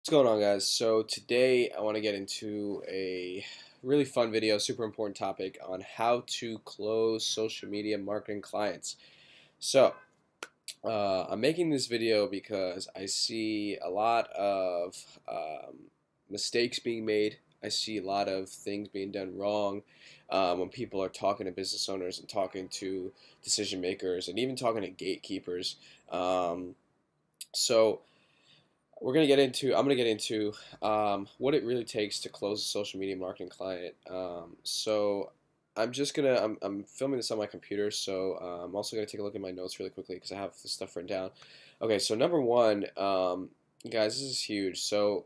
What's going on, guys? So today I want to get into a really fun video, super important topic on how to close social media marketing clients. So I'm making this video because I see a lot of mistakes being made. I see a lot of things being done wrong when people are talking to business owners and talking to decision makers and even talking to gatekeepers. Um, so I'm gonna get into what it really takes to close a social media marketing client. I'm filming this on my computer, so I'm also gonna take a look at my notes really quickly because I have this stuff written down. Okay, so number one, guys, this is huge. So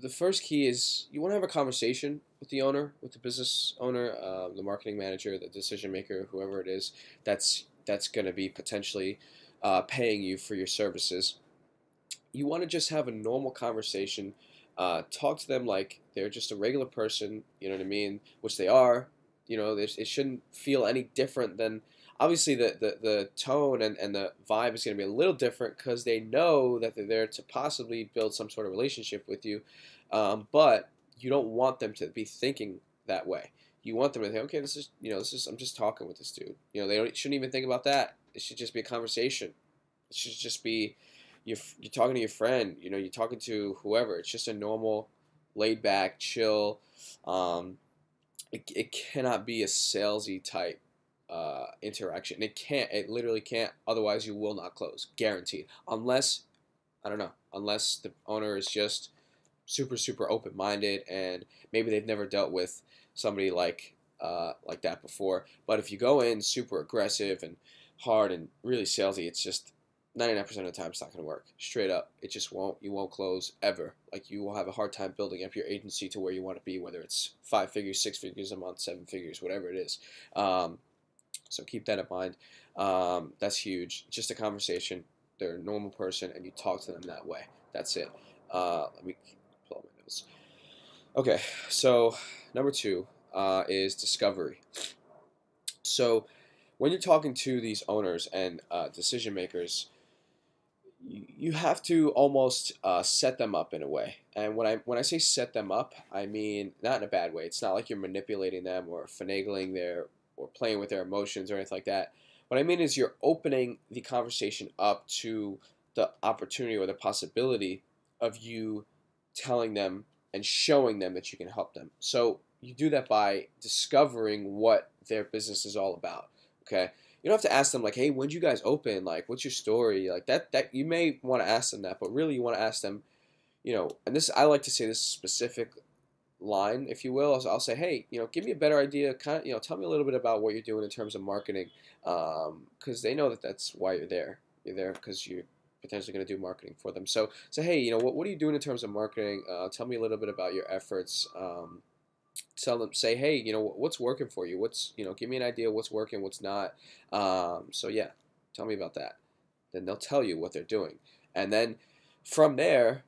the first key is you want to have a conversation with the owner, with the business owner, the marketing manager, the decision maker, whoever it is that's gonna be potentially paying you for your services. You want to just have a normal conversation. Talk to them like they're just a regular person, you know what I mean? Which they are. It shouldn't feel any different than, obviously the tone and the vibe is going to be a little different because they know that they're there to possibly build some sort of relationship with you. But you don't want them to be thinking that way. You want them to think, okay, I'm just talking with this dude. They shouldn't even think about that. It should just be a conversation. It should just be you're talking to your friend. You're talking to whoever. It's just a normal, laid back, chill. Um, it cannot be a salesy type interaction. It can't. It literally can't. Otherwise, you will not close, guaranteed. Unless I don't know. Unless the owner is just super open minded and maybe they've never dealt with somebody like that before. But if you go in super aggressive and hard and really salesy, it's just 99% of the time it's not going to work. Straight up, it just won't. You won't close ever. Like, you will have a hard time building up your agency to where you want to be, whether it's 5 figures, 6 figures a month, 7 figures, whatever it is. So keep that in mind. That's huge. Just a conversation. They're a normal person, and you talk to them that way. That's it. Let me pull up my notes. Okay, so number two is discovery. So when you're talking to these owners and decision makers, you have to almost set them up in a way. And when I say set them up, I mean not in a bad way. It's not like you're manipulating them or finagling their or playing with their emotions or anything like that. What I mean is you're opening the conversation up to the opportunity or the possibility of you telling them and showing them that you can help them. So you do that by discovering what their business is all about. Okay, you don't have to ask them like, "Hey, when did you guys open? Like, what's your story?" Like that you may want to ask them that, but really you want to ask them, and this I like to say this specific line, if you will. I'll say, "Hey, give me a better idea. Kind of, tell me a little bit about what you're doing in terms of marketing, because they know that that's why you're there. You're there because you're potentially going to do marketing for them. So say, hey, what are you doing in terms of marketing? Tell me a little bit about your efforts. Tell them, say, hey, what's working for you? Give me an idea of what's working, what's not. So yeah, tell me about that. Then they'll tell you what they're doing, and then from there,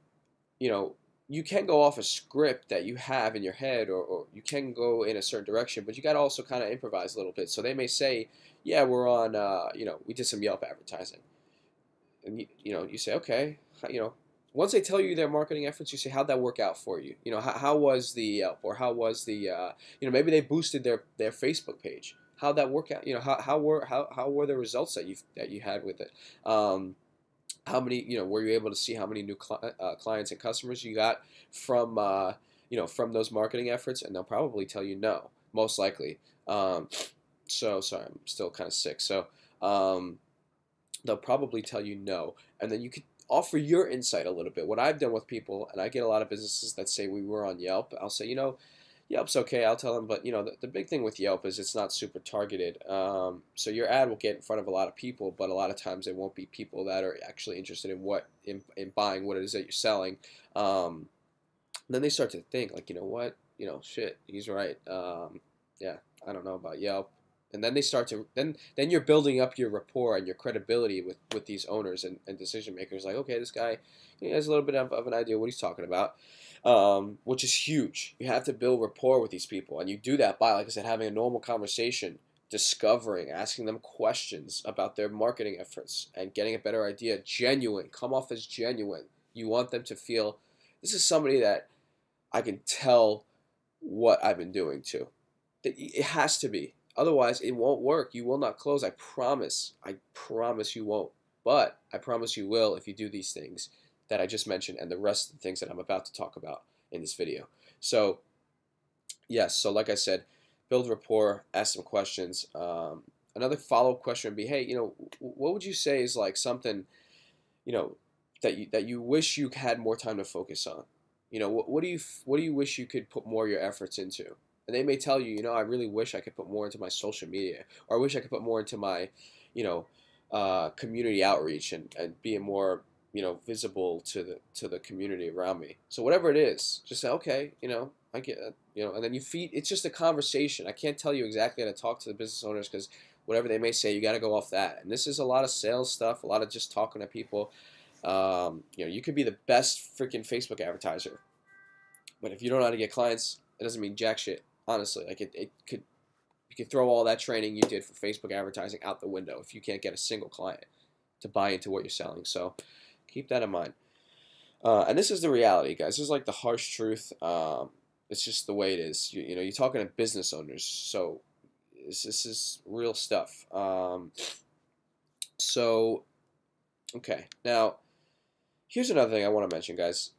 you can go off a script that you have in your head, or you can go in a certain direction, but you got to also kind of improvise a little bit. So they may say, yeah, we're on, we did some Yelp advertising, and you say, okay, once they tell you their marketing efforts, you say, how'd that work out for you? How was the Yelp, or how was the, maybe they boosted their Facebook page. How'd that work out? How were the results that you had with it? How many, were you able to see how many new clients and customers you got from those marketing efforts? And they'll probably tell you no, most likely. So sorry, I'm still kind of sick. So they'll probably tell you no, and then you could offer your insight a little bit. What I've done with people, and I get a lot of businesses that say we were on Yelp. I'll say, Yelp's okay. I'll tell them, but the big thing with Yelp is it's not super targeted. So your ad will get in front of a lot of people, but a lot of times it won't be people that are actually interested in buying what it is that you're selling. Then they start to think like, what, shit, he's right. Yeah, I don't know about Yelp. And then they start to then you're building up your rapport and your credibility with these owners and decision makers. Like, okay, this guy, he has a little bit of an idea what he's talking about, which is huge. You have to build rapport with these people, and you do that by, like I said, having a normal conversation, discovering, asking them questions about their marketing efforts, and getting a better idea. Genuine, come off as genuine. You want them to feel This is somebody that I can tell what I've been doing to. It has to be. Otherwise, it won't work. You will not close. I promise. I promise you won't. But I promise you will if you do these things that I just mentioned and the rest of the things that I'm about to talk about in this video. So, yes. So, like I said, build rapport, ask some questions. Another follow-up question would be, hey, what would you say is like something, that you wish you had more time to focus on? What do you wish you could put more of your efforts into? And they may tell you, I really wish I could put more into my social media, or I wish I could put more into my, community outreach and being more, visible to the community around me. So whatever it is, just say, okay, I get it, and then you feed. It's just a conversation. I can't tell you exactly how to talk to the business owners because whatever they may say, you got to go off that. And this is a lot of sales stuff, a lot of just talking to people. You could be the best freaking Facebook advertiser, but if you don't know how to get clients, it doesn't mean jack shit. Honestly, like you could throw all that training you did for Facebook advertising out the window if you can't get a single client to buy into what you're selling. So keep that in mind. And this is the reality, guys. This is like the harsh truth. It's just the way it is. You're talking to business owners, so this is real stuff. Okay, now here's another thing I want to mention, guys.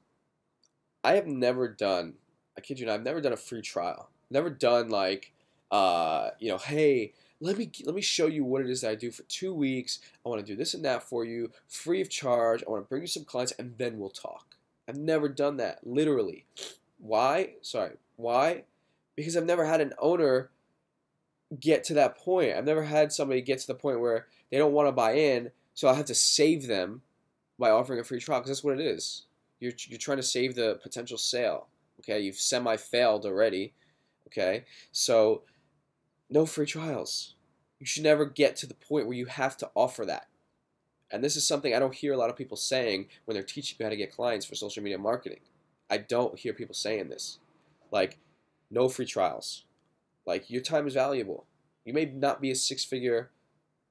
I kid you not, I've never done a free trial. Never done like, hey, let me show you what it is that I do for 2 weeks. I want to do this and that for you, free of charge. I want to bring you some clients, and then we'll talk. I've never done that, literally. Why? Why? Because I've never had an owner get to that point. I've never had somebody get to the point where they don't want to buy in, so I have to save them by offering a free trial, because that's what it is. You're trying to save the potential sale. Okay, you've semi-failed already. Okay, so no free trials. You should never get to the point where you have to offer that. And this is something I don't hear a lot of people saying when they're teaching you how to get clients for social media marketing. I don't hear people saying this. Like, no free trials. Like, your time is valuable. You may not be a six-figure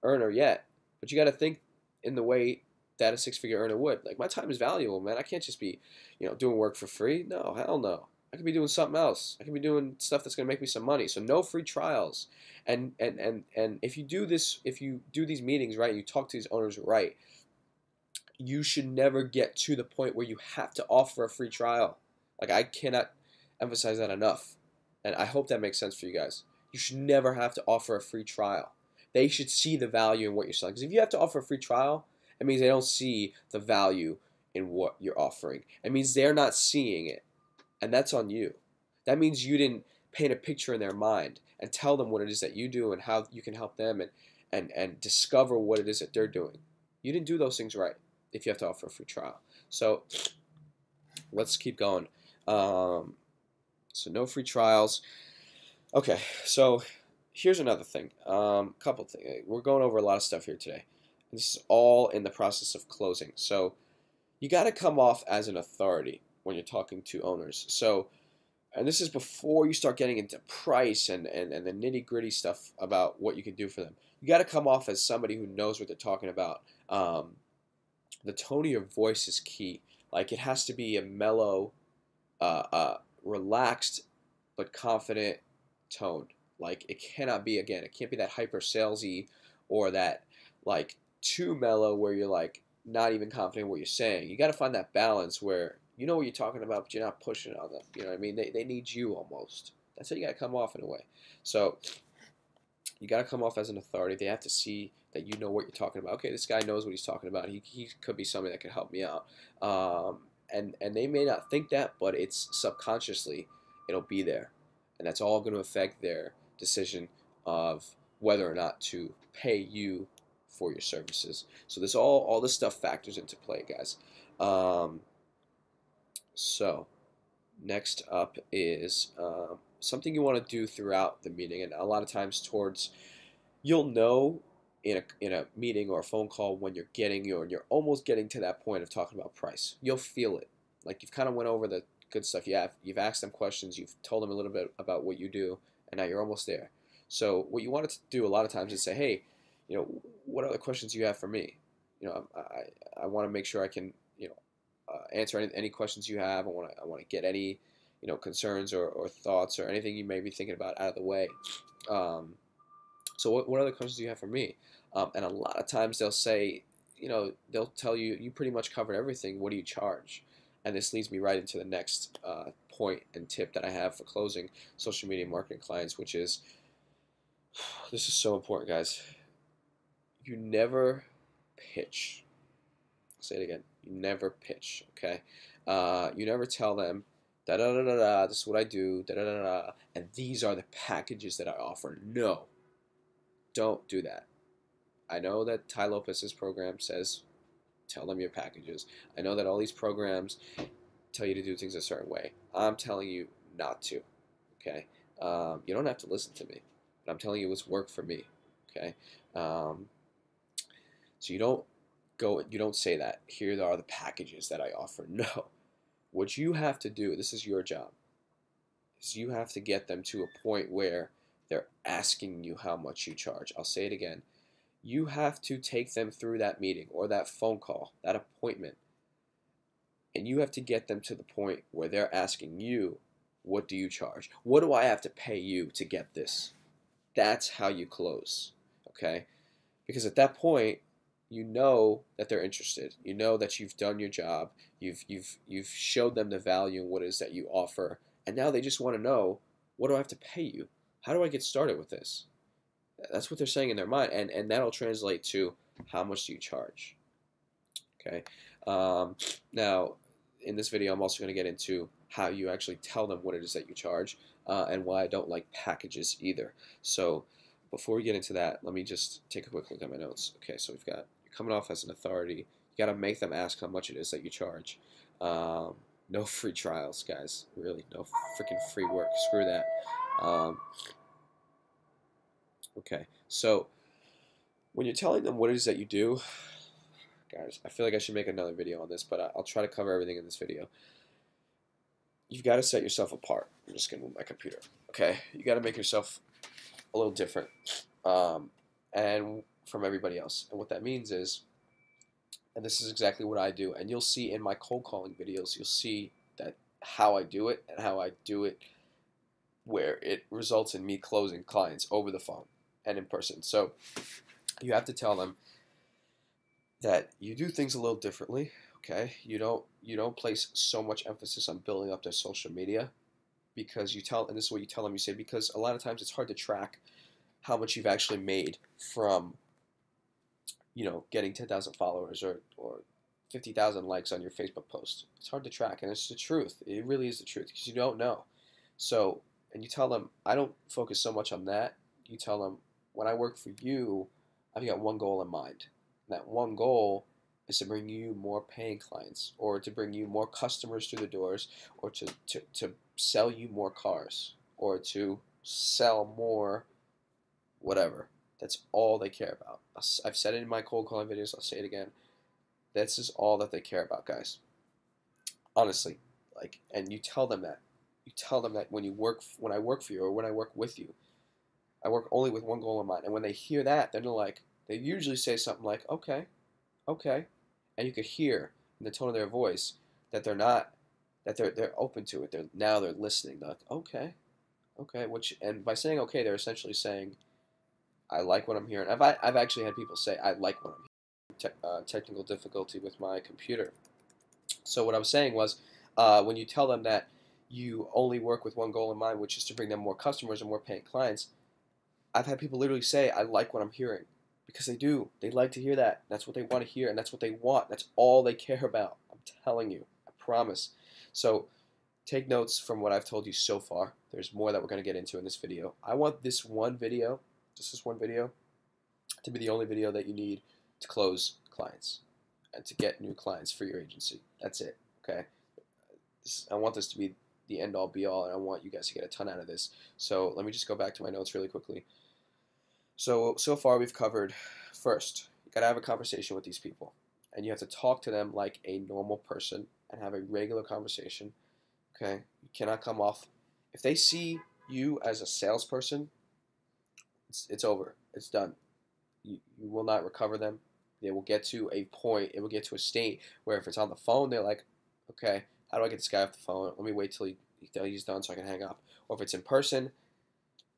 earner yet, but you got to think in the way that a six-figure earner would. Like, my time is valuable, man. I can't just be, doing work for free. No, hell no. I could be doing something else. I could be doing stuff that's going to make me some money. So no free trials. And if you do this, if you do these meetings right, you talk to these owners right, you should never get to the point where you have to offer a free trial. Like, I cannot emphasize that enough. And I hope that makes sense for you guys. You should never have to offer a free trial. They should see the value in what you're selling. Because if you have to offer a free trial, it means they don't see the value in what you're offering. It means they're not seeing it. And that's on you. That means you didn't paint a picture in their mind and tell them what it is that you do and how you can help them and discover what it is that they're doing. You didn't do those things right if you have to offer a free trial. So let's keep going. So no free trials. Okay, so here's another thing. Couple things. We're going over a lot of stuff here today. This is all in the process of closing. So you got to come off as an authority when you're talking to owners. So, and this is before you start getting into price and the nitty-gritty stuff about what you can do for them. You got to come off as somebody who knows what they're talking about. The tone of your voice is key. Like, it has to be a mellow, relaxed, but confident tone. Like, it cannot be, again, it can't be that hyper salesy or that, like, too mellow where you're, like, not even confident in what you're saying. You got to find that balance where you know what you're talking about, but you're not pushing it on them. You know what I mean? They need you almost. That's how you got to come off in a way. So you got to come off as an authority. They have to see that you know what you're talking about. Okay, this guy knows what he's talking about. He could be somebody that could help me out. And they may not think that, but it's subconsciously, it'll be there. And that's all going to affect their decision of whether or not to pay you for your services. So this all this stuff factors into play, guys. So next up is something you want to do throughout the meeting, and a lot of times you'll know in a meeting or a phone call when you're almost getting to that point of talking about price. You'll feel it. Like, you've kind of went over the good stuff. You've asked them questions, you've told them a little bit about what you do, and now you're almost there. So what you want to do a lot of times is say, hey, what other questions do you have for me? I want to make sure I can, answer any questions you have. I want to get any concerns or thoughts or anything you may be thinking about out of the way. So what other questions do you have for me? And a lot of times they'll say, they'll tell you, you pretty much covered everything. What do you charge? And this leads me right into the next point and tip that I have for closing social media marketing clients, which is, this is so important, guys. You never pitch. I'll say it again. You never pitch, okay? You never tell them, da da da da da, this is what I do, da da da da, and these are the packages that I offer. No, don't do that. I know that Tai Lopez's program says, tell them your packages. I know that all these programs tell you to do things a certain way. I'm telling you not to, okay? You don't have to listen to me, but I'm telling you what's worked for me, okay? So you don't say that, here are the packages that I offer. No. What you have to do, this is your job, is you have to get them to a point where they're asking you how much you charge. I'll say it again. You have to take them through that meeting or that phone call, that appointment, and you have to get them to the point where they're asking you, what do you charge? What do I have to pay you to get this? That's how you close, okay? Because at that point, you know that they're interested. You know that you've done your job. You've showed them the value in what it is that you offer, and now they just want to know, what do I have to pay you? How do I get started with this? That's what they're saying in their mind, and that'll translate to, how much do you charge? Okay. Now, in this video, I'm also going to get into how you actually tell them what it is that you charge, and why I don't like packages either. So before we get into that, let me just take a quick look at my notes. Okay, so we've got, you're coming off as an authority. You got to make them ask how much it is that you charge. No free trials, guys. Really, no freaking free work. Screw that. Okay, so when you're telling them what it is that you do, guys, I feel like I should make another video on this, but I'll try to cover everything in this video. You've got to set yourself apart. I'm just going to move my computer. Okay, you got to make yourself a little different, and from everybody else. And what that means is, and this is exactly what I do, and you'll see in my cold calling videos, you'll see that how I do it, and how I do it where it results in me closing clients over the phone and in person. So you have to tell them that you do things a little differently, okay? You don't place so much emphasis on building up their social media, because and this is what you tell them, you say, because a lot of times it's hard to track how much you've actually made from, getting 10,000 followers or 50,000 likes on your Facebook post. It's hard to track, and it's the truth. It really is the truth, because you don't know. So, and you tell them, I don't focus so much on that. You tell them, when I work for you, I've got one goal in mind. And that one goal is to bring you more paying clients, or to bring you more customers through the doors, or to sell you more cars, or to sell more whatever. That's all they care about. I've said it in my cold calling videos. I'll say it again. This is all that they care about, guys. Honestly, and you tell them that. You tell them that when I work for you, or when I work with you, I work only with one goal in mind. And when they hear that, then they usually say something like, okay, okay. And you could hear in the tone of their voice that they're open to it. They're listening. They're like, okay, okay. And by saying okay, they're essentially saying, I like what I'm hearing. I've actually had people say, I like what I'm hearing. Technical difficulty with my computer. So what I was saying was, when you tell them that you only work with one goal in mind, which is to bring them more customers and more paying clients, I've had people literally say, I like what I'm hearing. Because they do. They like to hear that. That's what they want to hear, and that's what they want. That's all they care about. I'm telling you. I promise. So take notes from what I've told you so far. There's more that we're going to get into in this video. I want this one video, just this one video, to be the only video that you need to close clients and to get new clients for your agency. That's it. Okay? I want this to be the end-all, be-all, and I want you guys to get a ton out of this. So let me just go back to my notes really quickly. So far we've covered, first, you got to have a conversation with these people. And you have to talk to them like a normal person and have a regular conversation. Okay? You cannot come off. If they see you as a salesperson, it's over. It's done. You will not recover them. They will get to a point, it will get to a state where if it's on the phone, they're like, Okay, how do I get this guy off the phone? Let me wait till he's done so I can hang up. Or if it's in person,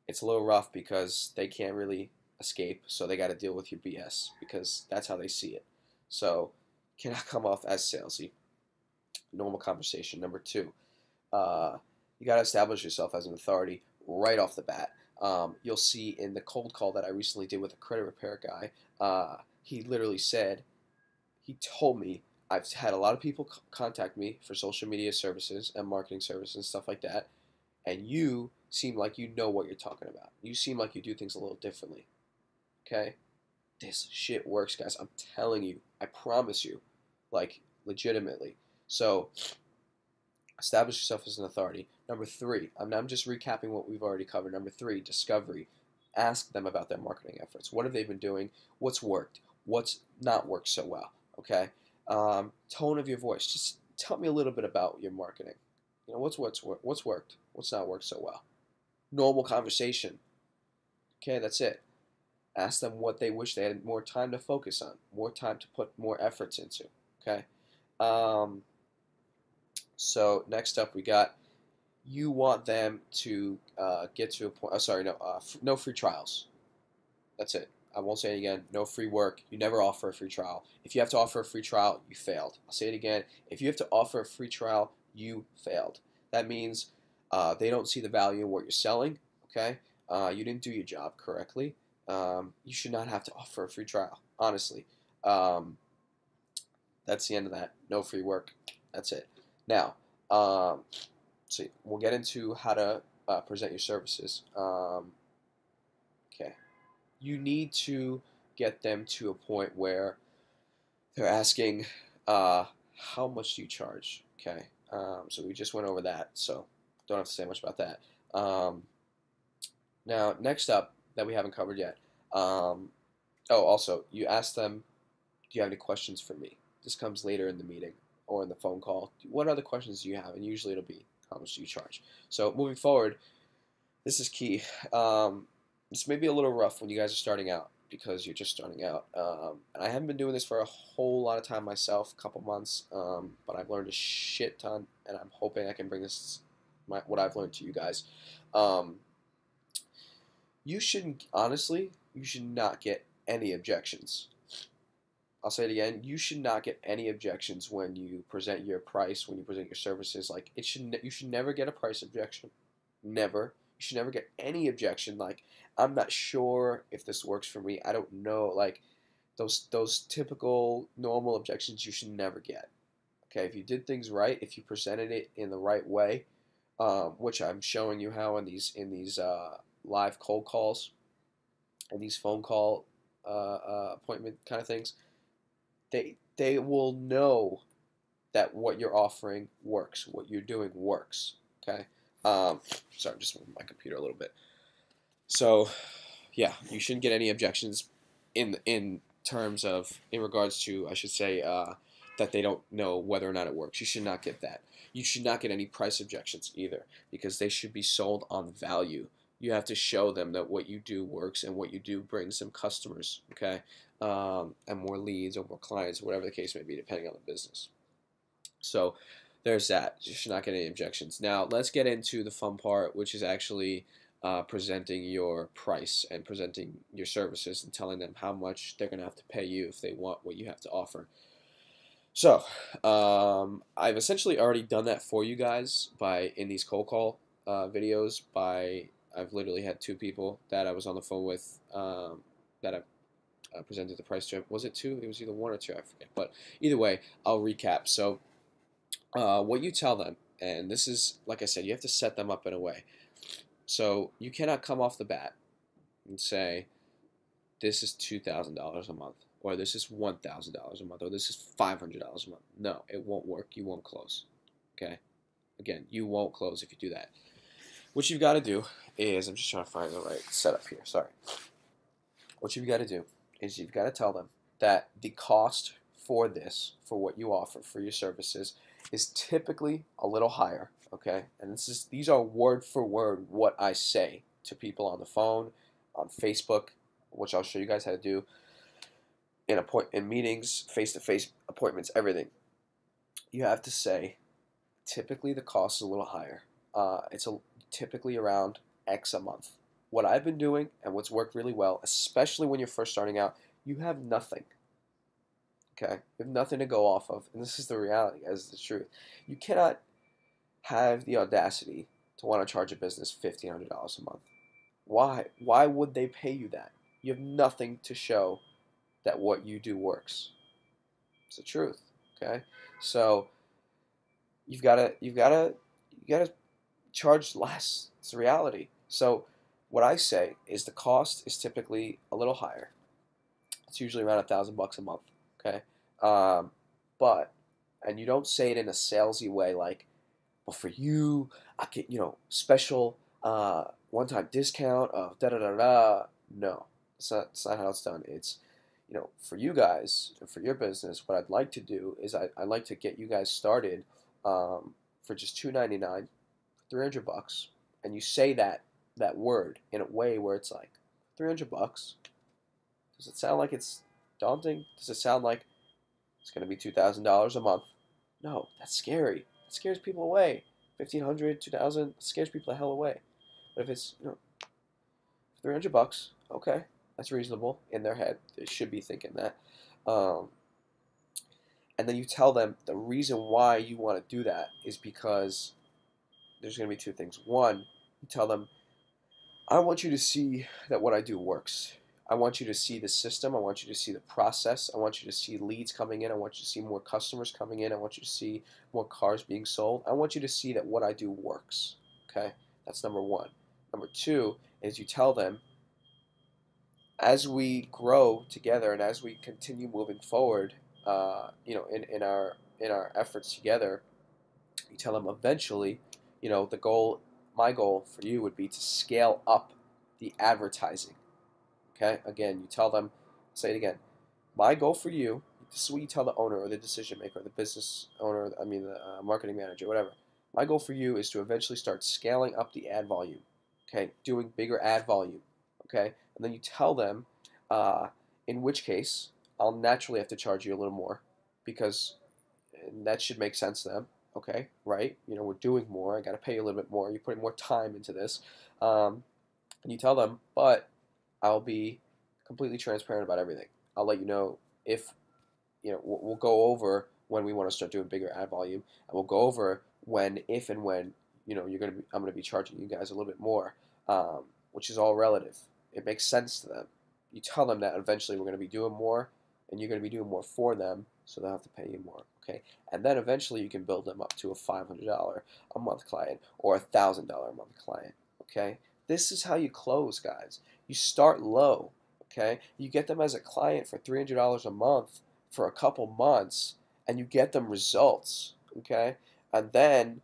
it's a little rough because they can't really escape, so they got to deal with your BS because that's how they see it. So, cannot come off as salesy. Normal conversation. Number two, you got to establish yourself as an authority right off the bat. You'll see in the cold call that I recently did with a credit repair guy, he literally said, he told me, I've had a lot of people contact me for social media services and marketing services and stuff like that, and you seem like you know what you're talking about. You seem like you do things a little differently. Okay? This shit works, guys. I'm telling you. I promise you. Like, legitimately. So, establish yourself as an authority. Number three, I'm just recapping what we've already covered. Number three, discovery. Ask them about their marketing efforts. What have they been doing? What's worked? What's not worked so well? Okay? Tone of your voice. Just tell me a little bit about your marketing. You know, what's worked? What's not worked so well? Normal conversation. Okay, that's it. Ask them what they wish they had more time to focus on, more time to put more efforts into. Okay? Um, so next up, we got you want them to get to a point. Oh, sorry, no, no free trials. That's it. I won't say it again. No free work. You never offer a free trial. If you have to offer a free trial, you failed. I'll say it again. If you have to offer a free trial, you failed. That means they don't see the value in what you're selling. Okay, you didn't do your job correctly. You should not have to offer a free trial. Honestly, that's the end of that. No free work. That's it. Now, so we'll get into how to present your services. Okay, you need to get them to a point where they're asking, how much do you charge? Okay, so we just went over that, so don't have to say much about that. Now, next up that we haven't covered yet. Oh, also, you ask them, do you have any questions for me? This comes later in the meeting or in the phone call. What other questions do you have? And usually it'll be, how much do you charge? So moving forward, this is key. This may be a little rough when you guys are starting out because you're just starting out. And I haven't been doing this for a whole lot of time myself, a couple months, but I've learned a shit ton, and I'm hoping I can bring what I've learned to you guys. You shouldn't, honestly, you should not get any objections. I'll say it again. You should not get any objections when you present your price, when you present your services. Like you should never get a price objection. Never. You should never get any objection. Like, I'm not sure if this works for me. I don't know. Like those typical normal objections you should never get. Okay, if you did things right, if you presented it in the right way, which I'm showing you how in these live cold calls and these phone call appointment kind of things. They will know that what you're offering works, what you're doing works. Okay. Sorry, just moving my computer a little bit. So, yeah, you shouldn't get any objections in regards to, I should say, that they don't know whether or not it works. You should not get that. You should not get any price objections either, because they should be sold on value. You have to show them that what you do works and what you do brings them customers, okay, and more leads or more clients, whatever the case may be, depending on the business. So there's that. You should not get any objections. Now let's get into the fun part, which is actually presenting your price and presenting your services and telling them how much they're going to have to pay you if they want what you have to offer. So I've essentially already done that for you guys in these cold call videos. I've literally had two people that I was on the phone with that I presented the price to. Was it two? It was either one or two, I forget. But either way, I'll recap. So what you tell them, and this is, like I said, you have to set them up in a way. So you cannot come off the bat and say, this is $2,000 a month, or this is $1,000 a month, or this is $500 a month. No, it won't work. You won't close. Okay? Again, you won't close if you do that. What you've got to do is, I'm just trying to find the right setup here, sorry. What you've got to do is you've got to tell them that the cost for what you offer, for your services, is typically a little higher, okay? And these are word for word what I say to people on the phone, on Facebook, which I'll show you guys how to do, in meetings, face-to-face appointments, everything. You have to say typically the cost is a little higher. Typically around X a month. What I've been doing and what's worked really well, especially when you're first starting out, you have nothing. Okay, you have nothing to go off of, and this is the reality, as the truth. You cannot have the audacity to want to charge a business $1,500 a month. Why? Why would they pay you that? You have nothing to show that what you do works. It's the truth. Okay, so you gotta charge less. It's the reality. So what I say is the cost is typically a little higher. It's usually around $1,000 a month. Okay, um, but and you don't say it in a salesy way like, well, for you, I get special one-time discount of da da da da. No, it's not how it's done. It's for you guys and for your business, what I'd like to do is I'd like to get you guys started for just $299, $300, and you say that word in a way where it's like $300. Does it sound like it's daunting? Does it sound like it's going to be $2,000 a month? No, that's scary. It scares people away. 1,500, 2,000 scares people the hell away. But if it's $300, okay, that's reasonable in their head. They should be thinking that. Um, and then you tell them the reason why you want to do that is because there's going to be two things. One, you tell them, I want you to see that what I do works. I want you to see the system. I want you to see the process. I want you to see leads coming in. I want you to see more customers coming in. I want you to see more cars being sold. I want you to see that what I do works. Okay? That's number one. Number two is you tell them, as we grow together and as we continue moving forward, in our efforts together, you tell them eventually, my goal for you would be to scale up the advertising. Okay, again, you tell them, say it again. My goal for you, this is what you tell the owner or the decision maker, or the business owner, the marketing manager, whatever. My goal for you is to eventually start scaling up the ad volume. Okay, doing bigger ad volume. Okay, and then you tell them, in which case, I'll naturally have to charge you a little more because that should make sense to them. Okay, right? We're doing more. I got to pay you a little bit more. You're putting more time into this. And you tell them, but I'll be completely transparent about everything. I'll let you know if, we'll go over when we want to start doing bigger ad volume, and we'll go over if and when, I'm gonna be charging you guys a little bit more, which is all relative. It makes sense to them. You tell them that eventually we're gonna be doing more, and you're gonna be doing more for them, so they'll have to pay you more. Okay, and then eventually you can build them up to a $500 a month client or a $1,000 a month client. Okay, this is how you close, guys. You start low. Okay, you get them as a client for $300 a month for a couple months, and you get them results. Okay, and then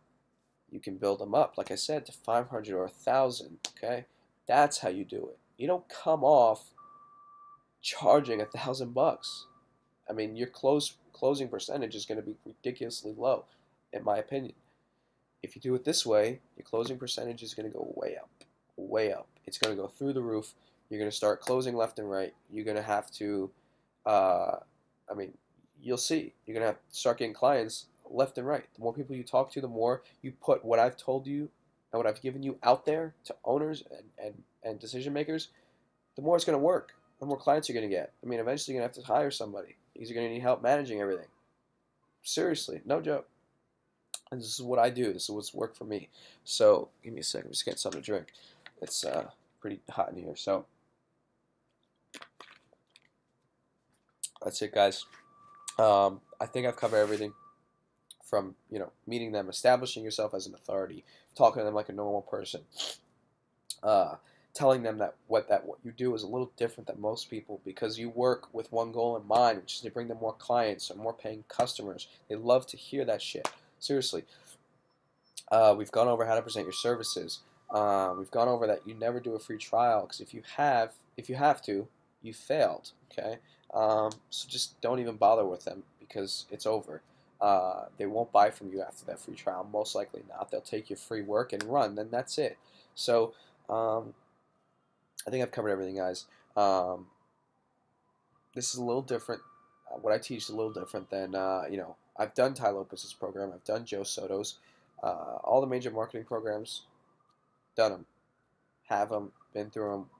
you can build them up, like I said, to 500 or 1,000. Okay, that's how you do it. You don't come off charging $1,000. I mean, your closing percentage is going to be ridiculously low, in my opinion. If you do it this way, your closing percentage is going to go way up, way up. It's going to go through the roof. You're going to start closing left and right. You're going to have to, I mean, you'll see. You're going to have to start getting clients left and right. The more people you talk to, the more you put what I've told you and what I've given you out there to owners and decision makers, the more it's going to work. The more clients you're going to get. I mean, eventually you're going to have to hire somebody because you're going to need help managing everything. Seriously, no joke. And this is what I do. This is what's worked for me. So, give me a second. I'm just getting something to drink. It's pretty hot in here. So, that's it, guys. I think I've covered everything from, meeting them, establishing yourself as an authority, talking to them like a normal person, telling them that what you do is a little different than most people because you work with one goal in mind, which is to bring them more clients or more paying customers. They love to hear that shit. Seriously. We've gone over how to present your services. We've gone over that you never do a free trial because if you have to, you failed. Okay. So just don't even bother with them because it's over. They won't buy from you after that free trial. Most likely not. They'll take your free work and run. Then that's it. So I think I've covered everything, guys. This is a little different. What I teach is a little different than I've done Ty Lopez's program. I've done Joe Soto's. All the major marketing programs, done them, have them, been through them,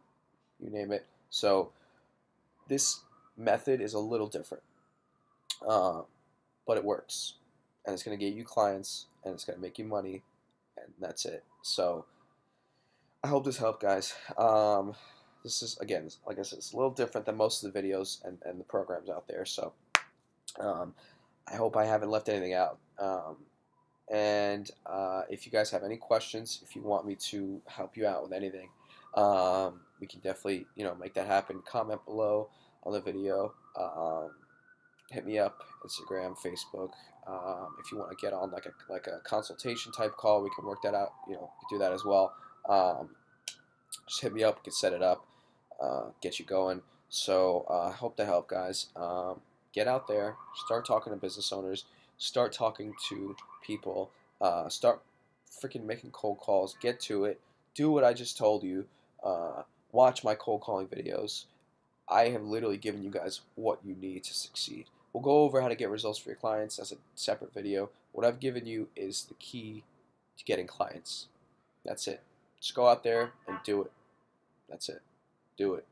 you name it. So this method is a little different, uh, but it works, and it's going to get you clients, and it's going to make you money, and that's it. So I hope this helped, guys. This is, again, like I said, it's a little different than most of the videos and the programs out there. So um, I hope I haven't left anything out. And if you guys have any questions, if you want me to help you out with anything, we can definitely, make that happen. Comment below on the video. Hit me up, Instagram, Facebook. If you want to get on like a consultation type call, we can work that out. We can do that as well. Just hit me up. We can set it up, get you going. So I hope to help, guys. Get out there, start talking to business owners, start talking to people, start freaking making cold calls. Get to it. Do what I just told you. Watch my cold calling videos. I have literally given you guys what you need to succeed. We'll go over how to get results for your clients as a separate video. What I've given you is the key to getting clients. That's it. Just go out there and do it. That's it. Do it.